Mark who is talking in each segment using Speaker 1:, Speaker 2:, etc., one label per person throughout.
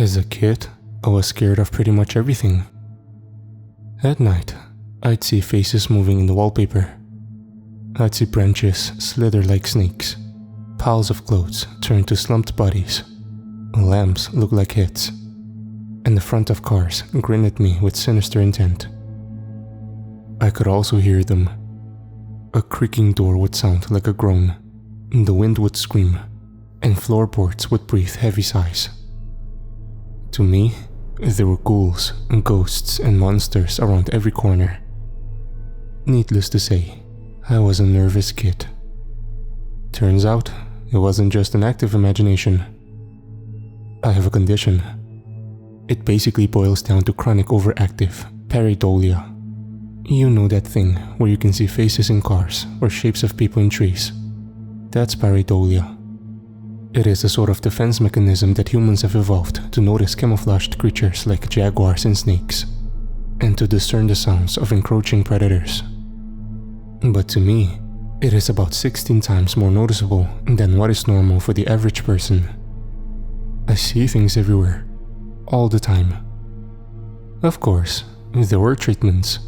Speaker 1: As a kid, I was scared of pretty much everything. At night, I'd see faces moving in the wallpaper. I'd see branches slither like snakes, piles of clothes turn to slumped bodies, lamps look like heads, and the front of cars grin at me with sinister intent. I could also hear them. A creaking door would sound like a groan, the wind would scream, and floorboards would breathe heavy sighs. To me, there were ghouls, ghosts, and monsters around every corner. Needless to say, I was a nervous kid. Turns out, it wasn't just an active imagination. I have a condition. It basically boils down to chronic overactive pareidolia. You know that thing where you can see faces in cars or shapes of people in trees. That's pareidolia. It is a sort of defense mechanism that humans have evolved to notice camouflaged creatures like jaguars and snakes, and to discern the sounds of encroaching predators. But to me, it is about 16 times more noticeable than what is normal for the average person. I see things everywhere, all the time. Of course, there were treatments.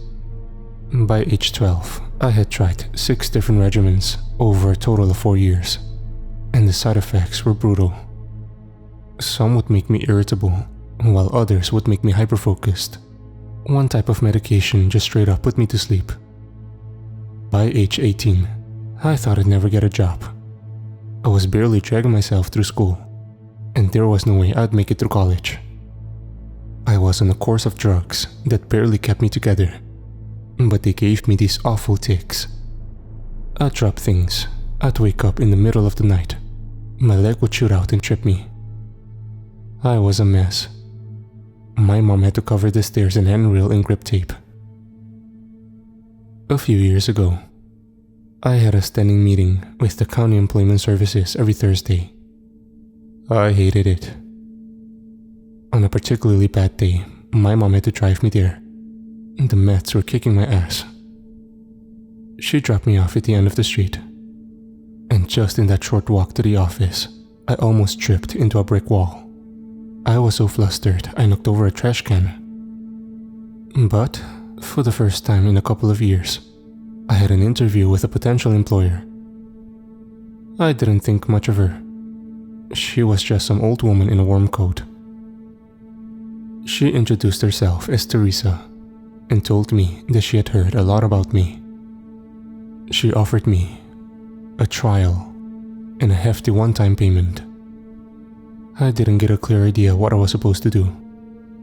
Speaker 1: By age 12, I had tried 6 different regimens over a total of 4 years, and the side effects were brutal. Some would make me irritable, while others would make me hyperfocused. One type of medication just straight up put me to sleep. By age 18, I thought I'd never get a job. I was barely dragging myself through school, and there was no way I'd make it through college. I was on a course of drugs that barely kept me together, but they gave me these awful tics. I'd drop things, I'd wake up in the middle of the night, my leg would shoot out and trip me. I was a mess. My mom had to cover the stairs and handrail in grip tape. A few years ago, I had a standing meeting with the County Employment Services every Thursday. I hated it. On a particularly bad day, my mom had to drive me there. The mets were kicking my ass. She dropped me off at the end of the street, and just in that short walk to the office, I almost tripped into a brick wall. I was so flustered I knocked over a trash can. But, for the first time in a couple of years, I had an interview with a potential employer. I didn't think much of her. She was just some old woman in a warm coat. She introduced herself as Teresa and told me that she had heard a lot about me. She offered me a trial and a hefty one-time payment. I didn't get a clear idea what I was supposed to do,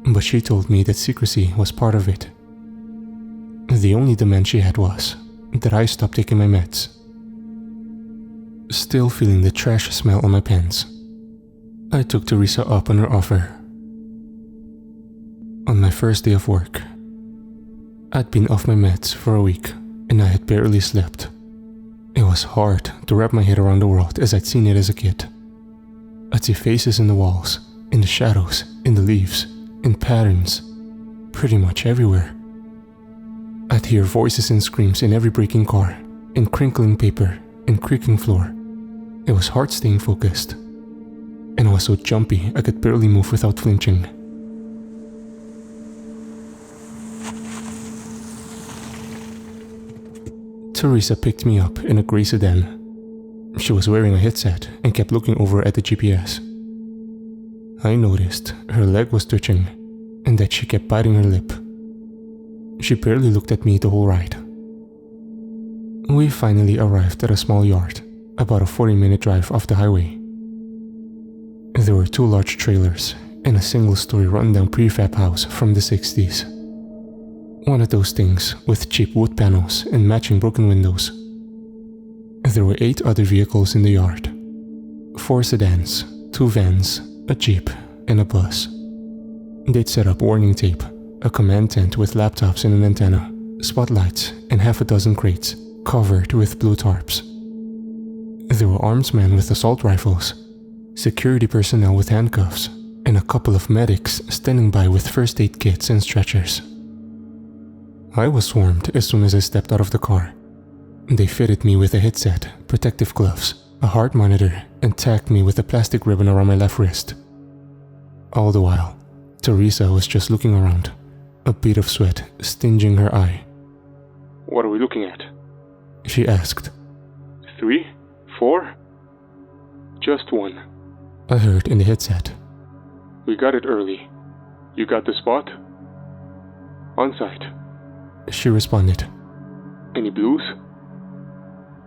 Speaker 1: but she told me that secrecy was part of it. The only demand she had was that I stop taking my meds. Still feeling the trash smell on my pants, I took Teresa up on her offer. On my first day of work, I'd been off my meds for a week and I had barely slept. It was hard to wrap my head around the world as I'd seen it as a kid. I'd see faces in the walls, in the shadows, in the leaves, in patterns, pretty much everywhere. I'd hear voices and screams in every breaking car, in crinkling paper, in creaking floor. It was hard staying focused, and I was so jumpy I could barely move without flinching. Teresa picked me up in a grey sedan. She was wearing a headset and kept looking over at the GPS. I noticed her leg was twitching and that she kept biting her lip. She barely looked at me the whole ride. We finally arrived at a small yard, about a 40-minute drive off the highway. There were 2 large trailers and a single-story rundown prefab house from the 60s. One of those things with cheap wood panels and matching broken windows. There were 8 other vehicles in the yard. 4 sedans, 2 vans, a jeep, and a bus. They'd set up warning tape, a command tent with laptops and an antenna, spotlights, and half a dozen crates covered with blue tarps. There were armed men with assault rifles, security personnel with handcuffs, and a couple of medics standing by with first aid kits and stretchers. I was swarmed as soon as I stepped out of the car. They fitted me with a headset, protective gloves, a heart monitor, and tagged me with a plastic ribbon around my left wrist. All the while, Teresa was just looking around, a bit of sweat stinging her eye.
Speaker 2: What are we looking at?
Speaker 1: She asked.
Speaker 2: 3? 4? Just 1.
Speaker 1: I heard in the headset.
Speaker 2: We got it early. You got the spot? On site.
Speaker 1: She responded.
Speaker 2: Any blues?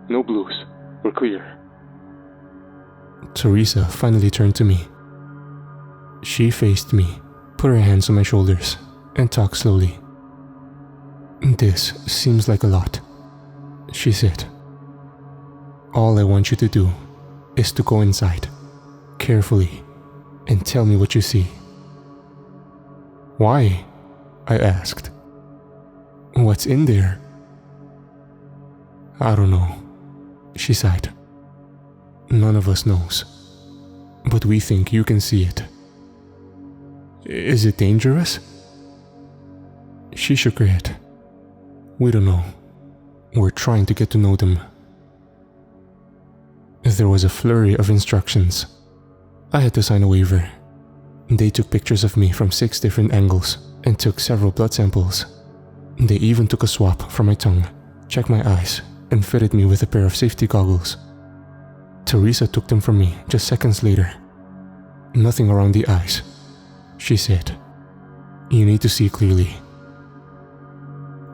Speaker 2: No blues. We're clear.
Speaker 1: Teresa finally turned to me. She faced me, put her hands on my shoulders, and talked slowly. This seems like a lot, she said. All I want you to do is to go inside, carefully, and tell me what you see. Why? I asked. What's in there? I don't know, she sighed. None of us knows, but we think you can see it. Is it dangerous? She shook her head. We don't know. We're trying to get to know them. There was a flurry of instructions. I had to sign a waiver. They took pictures of me from 6 different angles and took several blood samples. They even took a swab from my tongue, checked my eyes, and fitted me with a pair of safety goggles. Teresa took them from me just seconds later. Nothing around the eyes, she said. You need to see clearly.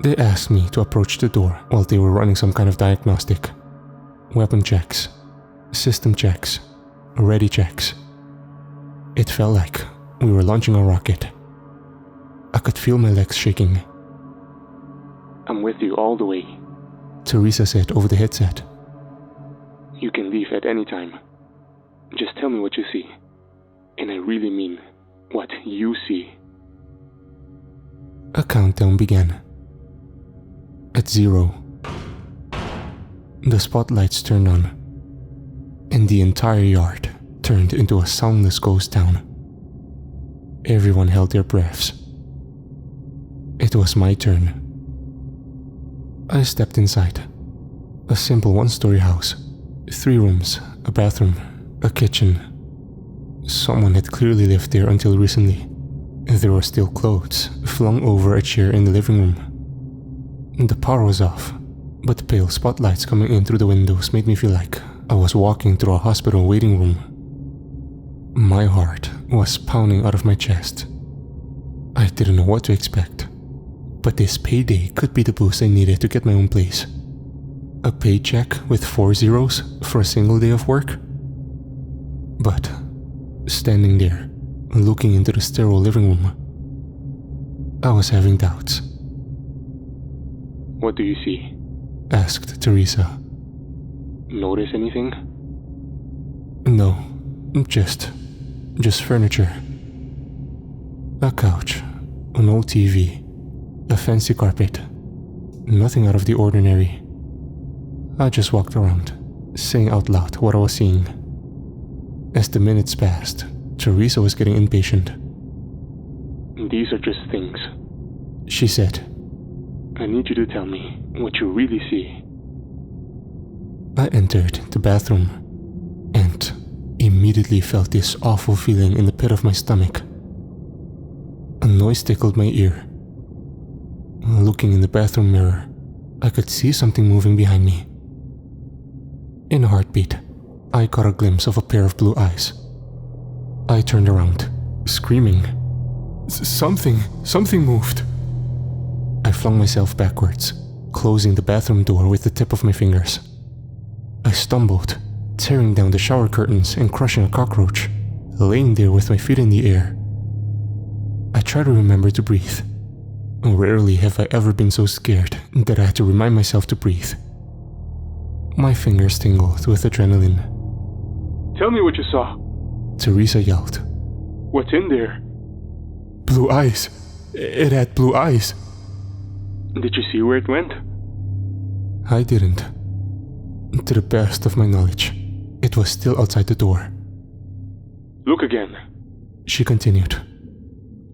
Speaker 1: They asked me to approach the door while they were running some kind of diagnostic. Weapon checks, system checks, ready checks. It felt like we were launching a rocket. I could feel my legs shaking.
Speaker 2: I'm with you all the way,
Speaker 1: Teresa said over the headset.
Speaker 2: You can leave at any time. Just tell me what you see. And I really mean what you see.
Speaker 1: A countdown began. At 0, the spotlights turned on, and the entire yard turned into a soundless ghost town. Everyone held their breaths. It was my turn. I stepped inside. A simple 1-story house. 3 rooms, a bathroom, a kitchen. Someone had clearly lived there until recently. There were still clothes flung over a chair in the living room. The power was off, but the pale spotlights coming in through the windows made me feel like I was walking through a hospital waiting room. My heart was pounding out of my chest. I didn't know what to expect, but this payday could be the boost I needed to get my own place. A paycheck with 4 zeros for a single day of work? But, standing there, looking into the sterile living room, I was having doubts.
Speaker 2: What do you see?
Speaker 1: Asked Teresa.
Speaker 2: Notice anything?
Speaker 1: No, just furniture. A couch, an old TV, a fancy carpet. Nothing out of the ordinary. I just walked around, saying out loud what I was seeing. As the minutes passed, Teresa was getting impatient.
Speaker 2: These are just things,
Speaker 1: she said.
Speaker 2: I need you to tell me what you really see.
Speaker 1: I entered the bathroom and immediately felt this awful feeling in the pit of my stomach. A noise tickled my ear. Looking in the bathroom mirror, I could see something moving behind me. In a heartbeat, I caught a glimpse of a pair of blue eyes. I turned around, screaming. Something moved. I flung myself backwards, closing the bathroom door with the tip of my fingers. I stumbled, tearing down the shower curtains and crushing a cockroach, laying there with my feet in the air. I tried to remember to breathe. Rarely have I ever been so scared that I had to remind myself to breathe. My fingers tingled with adrenaline.
Speaker 2: Tell me what you saw,
Speaker 1: Teresa yelled.
Speaker 2: What's in there?
Speaker 1: Blue eyes. It had blue eyes.
Speaker 2: Did you see where it went?
Speaker 1: I didn't. To the best of my knowledge, it was still outside the door.
Speaker 2: Look again,
Speaker 1: she continued.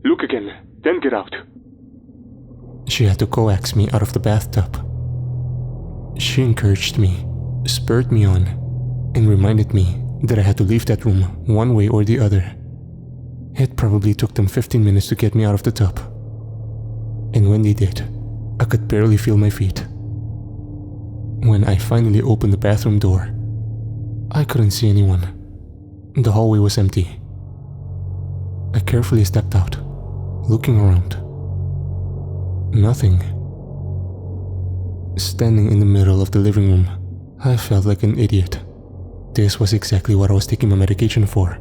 Speaker 2: Look again, then get out.
Speaker 1: She had to coax me out of the bathtub. She encouraged me, spurred me on, and reminded me that I had to leave that room one way or the other. It probably took them 15 minutes to get me out of the tub. And when they did, I could barely feel my feet. When I finally opened the bathroom door, I couldn't see anyone. The hallway was empty. I carefully stepped out, looking around. Nothing. Standing in the middle of the living room, I felt like an idiot. This was exactly what I was taking my medication for.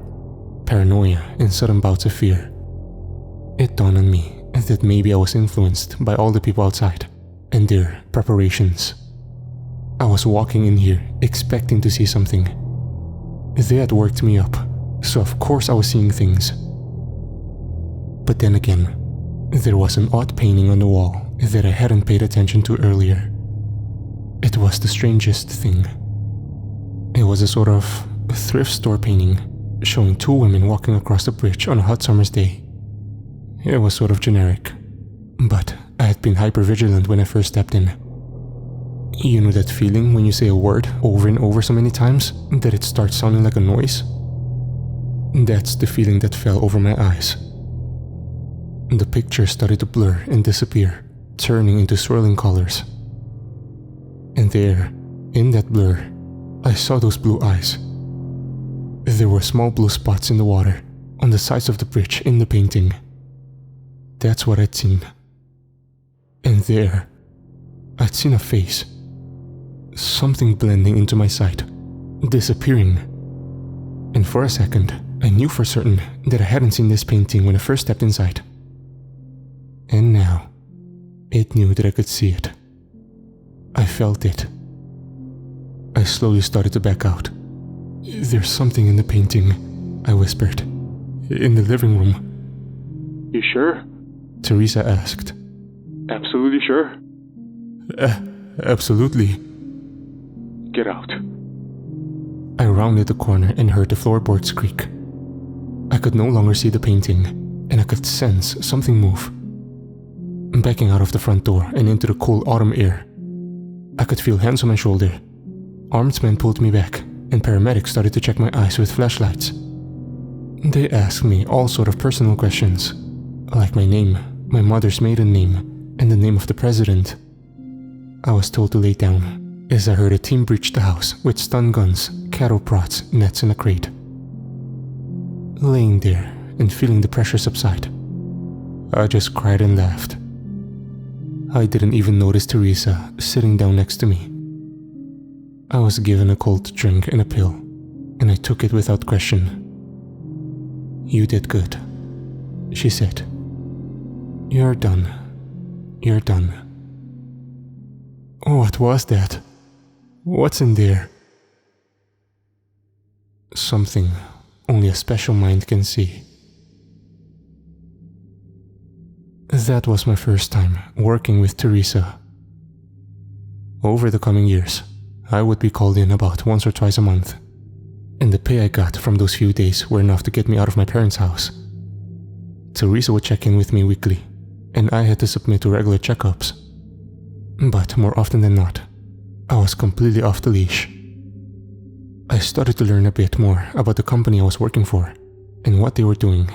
Speaker 1: Paranoia and sudden bouts of fear. It dawned on me that maybe I was influenced by all the people outside and their preparations. I was walking in here expecting to see something. They had worked me up, so of course I was seeing things. But then again, there was an odd painting on the wall that I hadn't paid attention to earlier. It was the strangest thing. It was a sort of thrift store painting showing two women walking across the bridge on a hot summer's day. It was sort of generic, but I had been hyper-vigilant when I first stepped in. You know that feeling when you say a word over and over so many times that it starts sounding like a noise? That's the feeling that fell over my eyes. The picture started to blur and disappear, turning into swirling colors. And there, in that blur, I saw those blue eyes. There were small blue spots in the water, on the sides of the bridge in the painting. That's what I'd seen. And there, I'd seen a face. Something blending into my sight, disappearing. And for a second, I knew for certain that I hadn't seen this painting when I first stepped inside. And now, it knew that I could see it. I felt it. I slowly started to back out. "There's something in the painting," I whispered. "In the living room."
Speaker 2: You sure?
Speaker 1: Teresa asked.
Speaker 2: Absolutely sure?
Speaker 1: Absolutely.
Speaker 2: Get out.
Speaker 1: I rounded the corner and heard the floorboards creak. I could no longer see the painting, and I could sense something move. Backing out of the front door and into the cool autumn air, I could feel hands on my shoulder. Armed men pulled me back, and paramedics started to check my eyes with flashlights. They asked me all sort of personal questions, like my name, my mother's maiden name, and the name of the president. I was told to lay down, as I heard a team breach the house with stun guns, cattle prods, nets, and a crate. Laying there and feeling the pressure subside, I just cried and laughed. I didn't even notice Teresa sitting down next to me. I was given a cold drink and a pill, and I took it without question. "You did good," she said. "You're done. You're done." What was that? What's in there? Something only a special mind can see. That was my first time working with Teresa. Over the coming years, I would be called in about once or twice a month, and the pay I got from those few days were enough to get me out of my parents' house. Teresa would check in with me weekly, and I had to submit to regular checkups. But more often than not, I was completely off the leash. I started to learn a bit more about the company I was working for and what they were doing.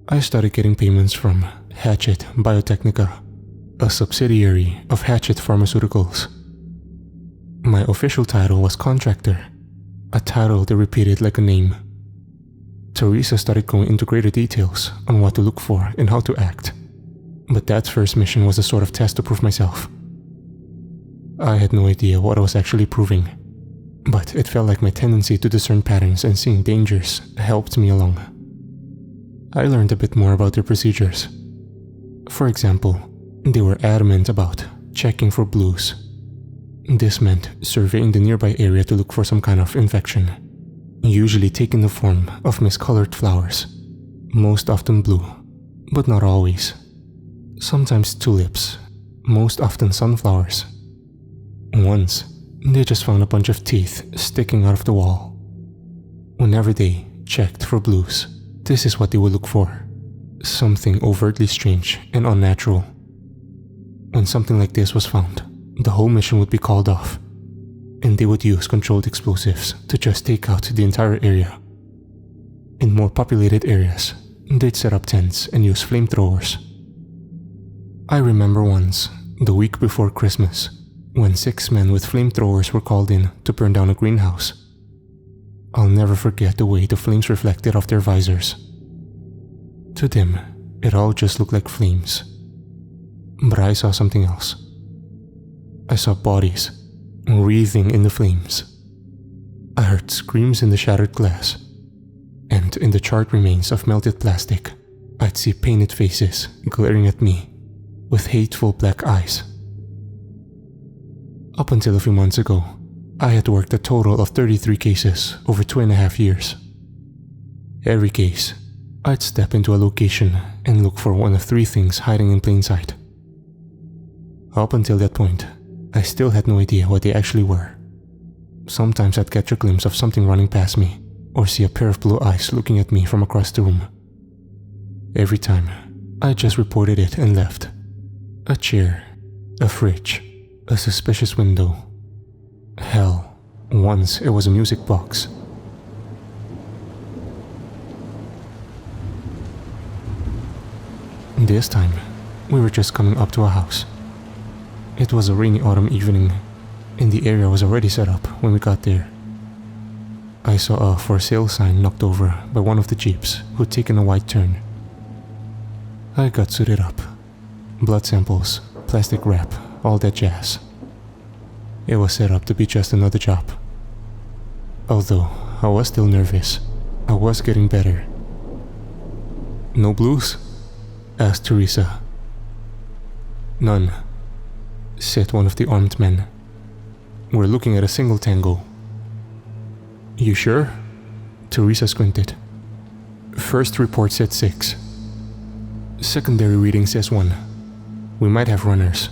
Speaker 1: I started getting payments from Hatchet Biotechnica, a subsidiary of Hatchet Pharmaceuticals. My official title was contractor, a title that repeated like a name. Teresa started going into greater details on what to look for and how to act, but that first mission was a sort of test to prove myself. I had no idea what I was actually proving, but it felt like my tendency to discern patterns and seeing dangers helped me along. I learned a bit more about their procedures. For example, they were adamant about checking for blues. This meant surveying the nearby area to look for some kind of infection, usually taking the form of miscolored flowers, most often blue, but not always. Sometimes tulips, most often sunflowers. Once, they just found a bunch of teeth sticking out of the wall. Whenever they checked for blues, this is what they would look for: something overtly strange and unnatural. When something like this was found, the whole mission would be called off, and they would use controlled explosives to just take out the entire area. In more populated areas, they'd set up tents and use flamethrowers. I remember once, the week before Christmas, when 6 men with flamethrowers were called in to burn down a greenhouse. I'll never forget the way the flames reflected off their visors. To them, it all just looked like flames. But I saw something else. I saw bodies wreathing in the flames. I heard screams in the shattered glass, and in the charred remains of melted plastic, I'd see painted faces glaring at me with hateful black eyes. Up until a few months ago, I had worked a total of 33 cases over 2.5 years. Every case, I'd step into a location and look for one of 3 things hiding in plain sight. Up until that point, I still had no idea what they actually were. Sometimes I'd catch a glimpse of something running past me, or see a pair of blue eyes looking at me from across the room. Every time, I just reported it and left. A chair, a fridge, a suspicious window. Hell, once it was a music box. This time, we were just coming up to a house. It was a rainy autumn evening, and the area was already set up when we got there. I saw a for sale sign knocked over by one of the jeeps who'd taken a wide turn. I got suited up. Blood samples, plastic wrap, all that jazz. It was set up to be just another job. Although I was still nervous, I was getting better. "No blues?" asked Teresa. "None," said one of the armed men. "We're looking at a single tango." "You sure?" Teresa squinted. "First report said 6. Secondary reading says 1. We might have runners."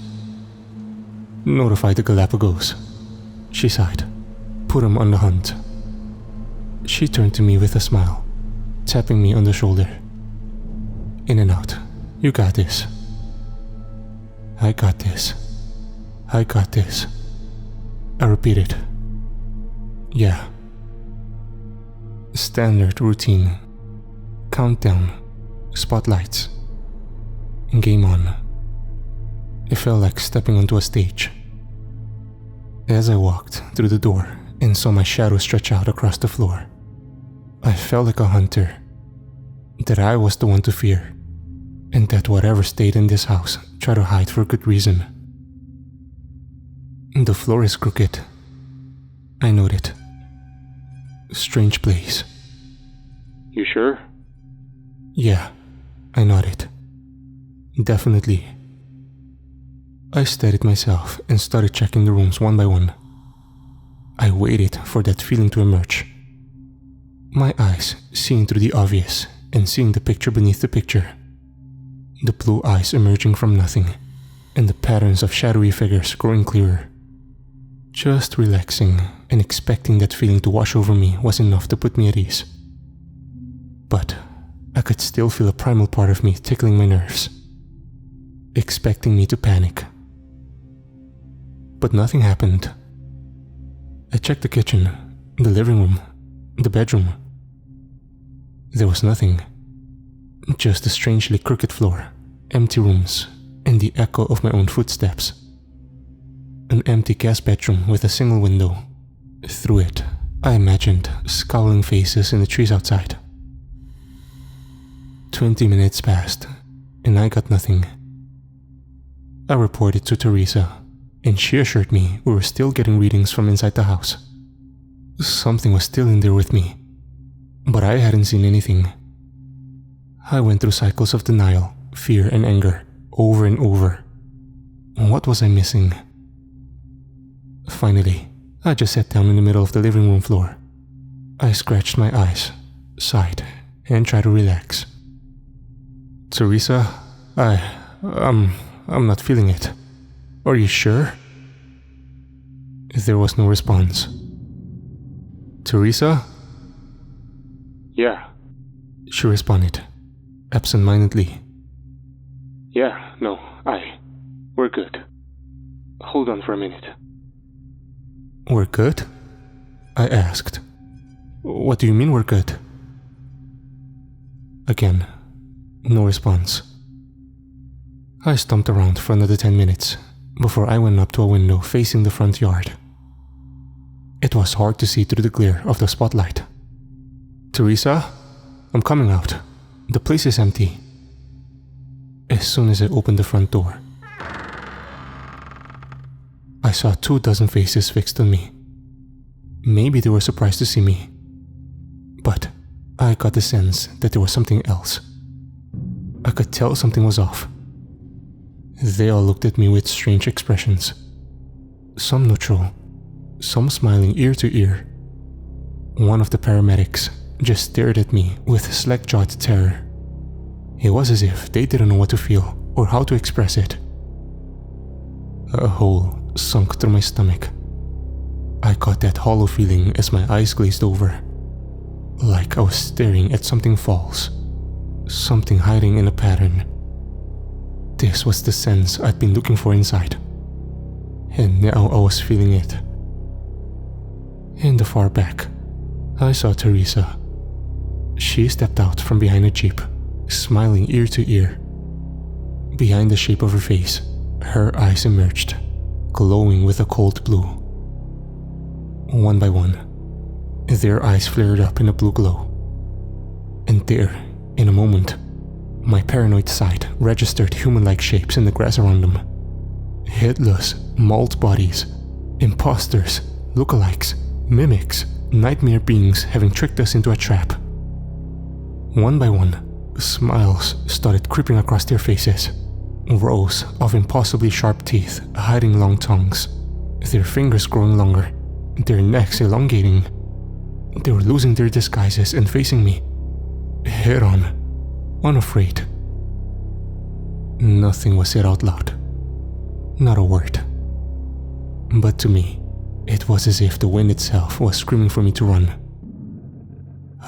Speaker 1: "Notify the Galapagos," she sighed. "Put 'em on the hunt." She turned to me with a smile, tapping me on the shoulder. "In and out. You got this." "I got this. I got this." I repeated. "Yeah." Standard routine. Countdown. Spotlights. Game on. It felt like stepping onto a stage. As I walked through the door and saw my shadow stretch out across the floor, I felt like a hunter. That I was the one to fear, and that whatever stayed in this house tried to hide for good reason. The floor is crooked. I noted. Strange place.
Speaker 2: "You sure?"
Speaker 1: "Yeah," I nodded. "Definitely." I steadied myself and started checking the rooms one by one. I waited for that feeling to emerge. My eyes seeing through the obvious and seeing the picture beneath the picture. The blue eyes emerging from nothing, and the patterns of shadowy figures growing clearer. Just relaxing and expecting that feeling to wash over me was enough to put me at ease. But I could still feel a primal part of me tickling my nerves, expecting me to panic. But nothing happened. I checked the kitchen, the living room, the bedroom. There was nothing. Just a strangely crooked floor, empty rooms, and the echo of my own footsteps. An empty guest bedroom with a single window. Through it, I imagined scowling faces in the trees outside. 20 minutes passed, and I got nothing. I reported to Teresa, and she assured me we were still getting readings from inside the house. Something was still in there with me, but I hadn't seen anything. I went through cycles of denial, fear, and anger, over and over. What was I missing? Finally, I just sat down in the middle of the living room floor. I scratched my eyes, sighed, and tried to relax. "Teresa, I'm not feeling it. Are you sure?" There was no response. "Teresa?"
Speaker 2: "Yeah."
Speaker 1: She responded, absent-mindedly.
Speaker 2: "Yeah, no, we're good. Hold on for a minute."
Speaker 1: "We're good?" I asked. "What do you mean we're good?" Again, no response. I stomped around for another 10 minutes before I went up to a window facing the front yard. It was hard to see through the glare of the spotlight. "Teresa, I'm coming out. The place is empty." As soon as I opened the front door, I saw 24 faces fixed on me. Maybe they were surprised to see me, but I got the sense that there was something else. I could tell something was off. They all looked at me with strange expressions. Some neutral, some smiling ear to ear. One of the paramedics just stared at me with slack-jawed terror. It was as if they didn't know what to feel or how to express it. A hole sunk through my stomach. I got that hollow feeling as my eyes glazed over, like I was staring at something false, something hiding in a pattern. This was the sense I'd been looking for inside, and now I was feeling it. In the far back, I saw Teresa. She stepped out from behind a jeep, smiling ear to ear. Behind the shape of her face, her eyes emerged, glowing with a cold blue. One by one, their eyes flared up in a blue glow. And there, in a moment, my paranoid sight registered human-like shapes in the grass around them. Headless, mauled bodies, imposters, lookalikes, mimics, nightmare beings having tricked us into a trap. One by one, smiles started creeping across their faces. Rows of impossibly sharp teeth hiding long tongues, their fingers growing longer, their necks elongating. They were losing their disguises and facing me, head on, unafraid. Nothing was said out loud, not a word. But to me, it was as if the wind itself was screaming for me to run.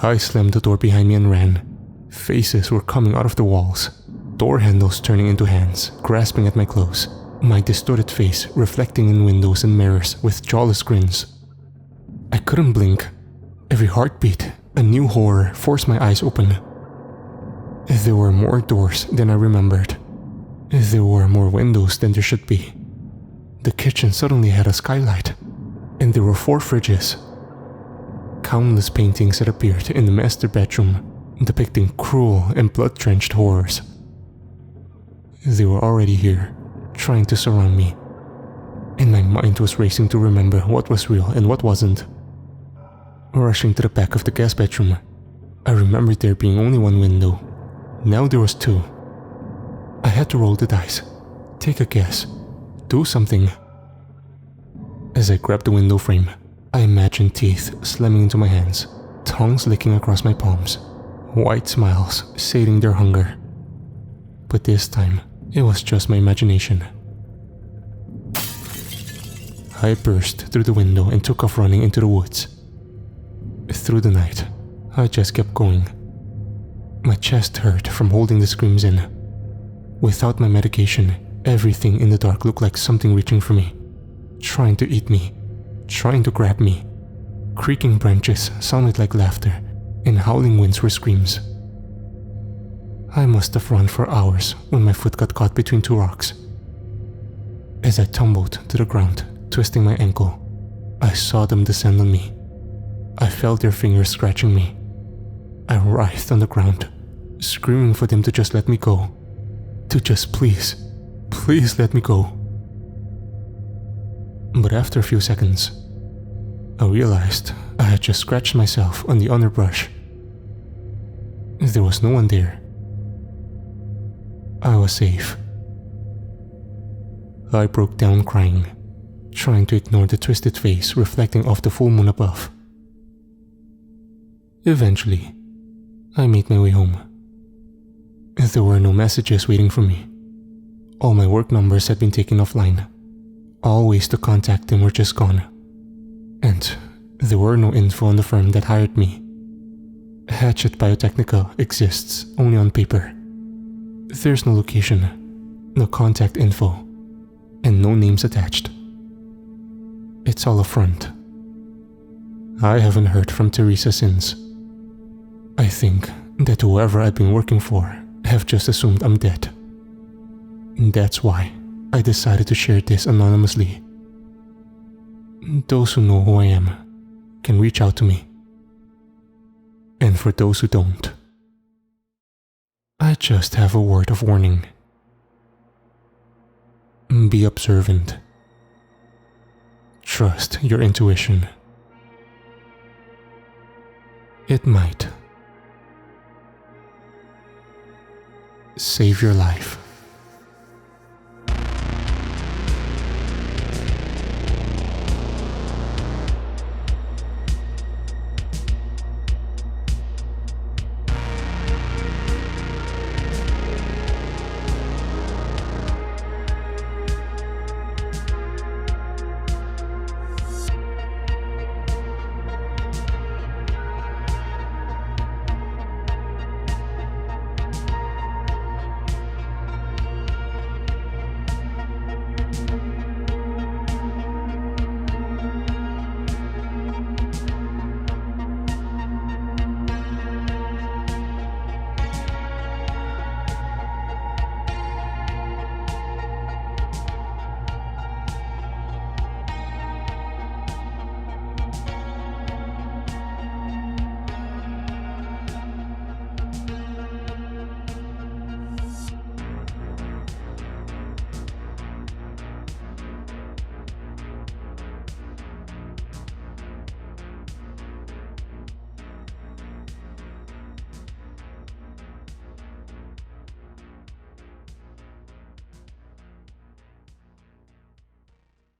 Speaker 1: I slammed the door behind me and ran. Faces were coming out of the walls, door handles turning into hands, grasping at my clothes, my distorted face reflecting in windows and mirrors with jawless grins. I couldn't blink. Every heartbeat, a new horror forced my eyes open. There were more doors than I remembered. There were more windows than there should be. The kitchen suddenly had a skylight, and there were 4 fridges. Countless paintings had appeared in the master bedroom, depicting cruel and blood-drenched horrors. They were already here, trying to surround me, and my mind was racing to remember what was real and what wasn't. Rushing to the back of the guest bedroom, I remembered there being only 1 window. Now there was 2. I had to roll the dice, take a guess, do something. As I grabbed the window frame, I imagined teeth slamming into my hands, tongues licking across my palms, white smiles sating their hunger. But this time, it was just my imagination. I burst through the window and took off running into the woods. Through the night, I just kept going. My chest hurt from holding the screams in. Without my medication, everything in the dark looked like something reaching for me, trying to eat me, trying to grab me. Creaking branches sounded like laughter, and howling winds were screams. I must have run for hours when my foot got caught between 2 rocks. As I tumbled to the ground, twisting my ankle, I saw them descend on me. I felt their fingers scratching me. I writhed on the ground, screaming for them to just let me go. To just please let me go. But after a few seconds, I realized I had just scratched myself on the underbrush. There was no one there. I was safe. I broke down crying, trying to ignore the twisted face reflecting off the full moon above. Eventually, I made my way home. There were no messages waiting for me. All my work numbers had been taken offline. All ways to contact them were just gone. And there were no info on the firm that hired me. Hatchet Biotechnica exists only on paper. There's no location, no contact info, and no names attached. It's all a front. I haven't heard from Teresa since. I think that whoever I've been working for have just assumed I'm dead. That's why I decided to share this anonymously. Those who know who I am can reach out to me. And for those who don't, I just have a word of warning. Be observant. Trust your intuition. It might save your life.